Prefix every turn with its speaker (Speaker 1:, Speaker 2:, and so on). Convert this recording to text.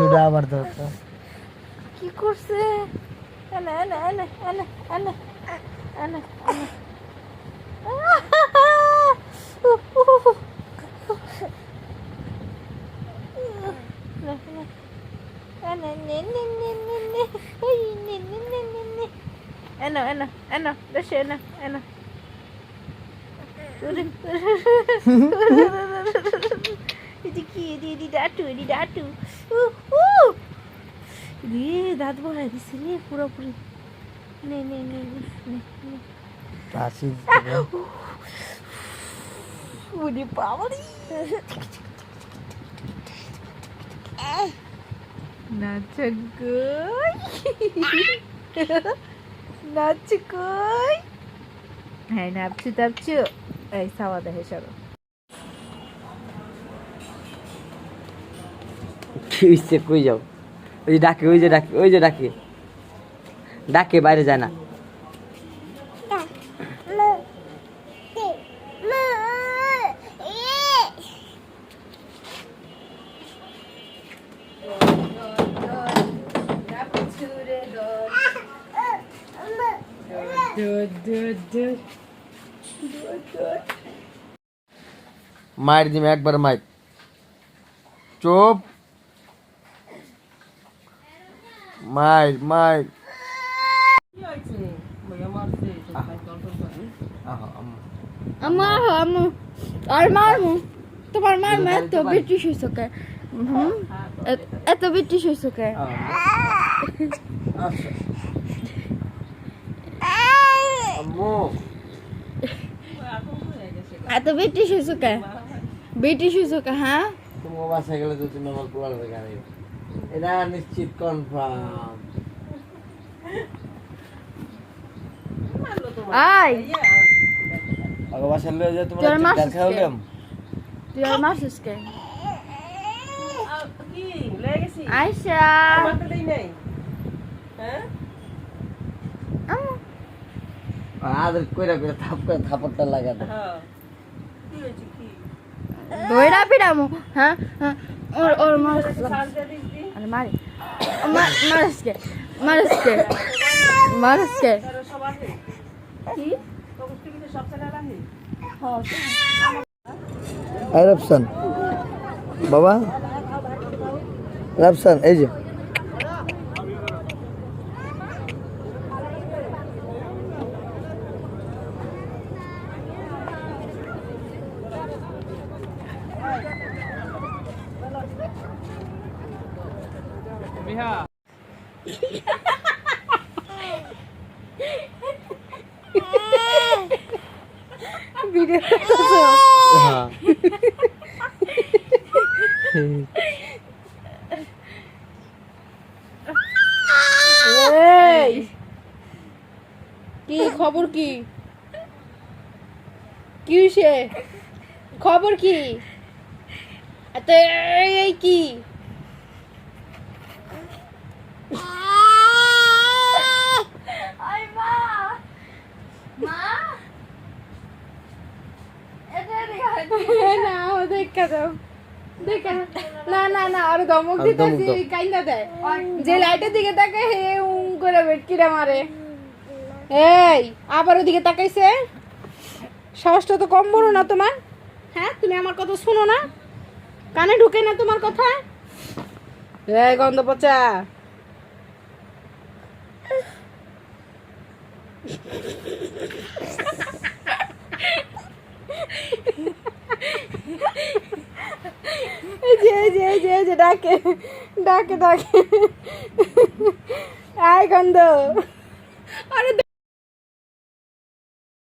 Speaker 1: দুটো আবার দাও তো।
Speaker 2: কি করছে? এনে এনে এনে এনে এনে এনে এনে এনো এনো এনো দেশে এনো এনো এটি কি এটি ডাটু রে দাঁত বহাই দিছে রে পুরোপুরি নে নে নে নে নে
Speaker 1: কাশি
Speaker 2: উনি পাওয়ারি নাচ কই নাচ কই হ্যাঁ নাপছু এই সাওয়া দেখে সরো
Speaker 1: কি হইছে কই যাও ওই যে ডাকে ডাকে বাইরে যায় না মার দিমে একবার মাইক চুপ মার
Speaker 2: আম্মু আর মারমু তোমার মারমু এত ব্রিটিশ হইছো কে এত ব্রিটিশ হইছো কে
Speaker 1: আম্মু
Speaker 2: এত ব্রিটিশ হইছো কে হ্যাঁ
Speaker 1: তুমি বাসায় গেলে তো তুমি আমার পোলার গাড়ি এটা নিশ্চিত কনফার্ম
Speaker 2: আই
Speaker 1: আগে বাসায় লয়ে যা তোমার
Speaker 2: তোর
Speaker 1: চিৎকার
Speaker 2: মারছিস
Speaker 1: খাওয়ালাম
Speaker 2: তুই আর মারছিস কে
Speaker 3: কি লয়ে গেছি
Speaker 2: আয়শা
Speaker 3: আমার তো দেই নাই হ্যাঁ
Speaker 2: আম্মু
Speaker 1: আদর কইরা থাপড়টা লাগা দাও
Speaker 3: হ্যাঁ কি হইছে কি
Speaker 2: দইরা পিরামু হ্যাঁ ওর মার
Speaker 3: সাজ দে দিছি
Speaker 2: আরে মারি মারস কে
Speaker 3: তার সব আছে
Speaker 2: কি
Speaker 3: তো কুস্তি কি সব ছেলে রাখে
Speaker 1: এই রাফসান বাবা রাফসান এই যে
Speaker 2: ভিডিও করতেছো
Speaker 1: হ্যাঁ
Speaker 2: এই কি খবর কি হইছে খবর কি এত এই কি আই মা না ও দেখা দাও না আরে ধমক দিতেছি কাইন্দা দেয় যে লাইটের দিকে তাকে হে করে বেটকিরা মারে এই আবার ওদিকে তাকাইছে সাহসটা তো কম বড় না তোমার হ্যাঁ তুমি আমার কথা শুনো না কানে ঢুকে না তোমার কথা এই গন্ধ পচা যে ডাকে আয় গন্ধ আরে